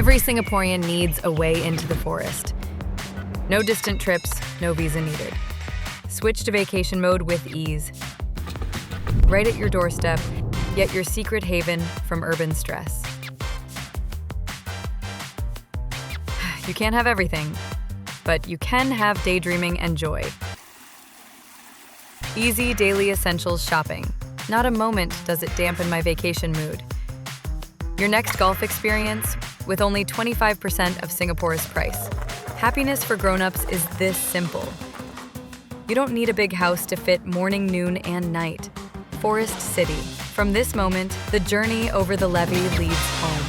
Every Singaporean needs a way into the forest. No distant trips, no visa needed. Switch to vacation mode with ease. Right at your doorstep, yet your secret haven from urban stress. You can't have everything, but you can have daydreaming and joy. Easy daily essentials shopping. Not a moment does it dampen my vacation mood. Your next golf experience with only 25% of Singapore's price. Happiness for grown-ups is this simple. You don't need a big house to fit morning, noon, and night. Forest City. From this moment, the journey over the levee leads home.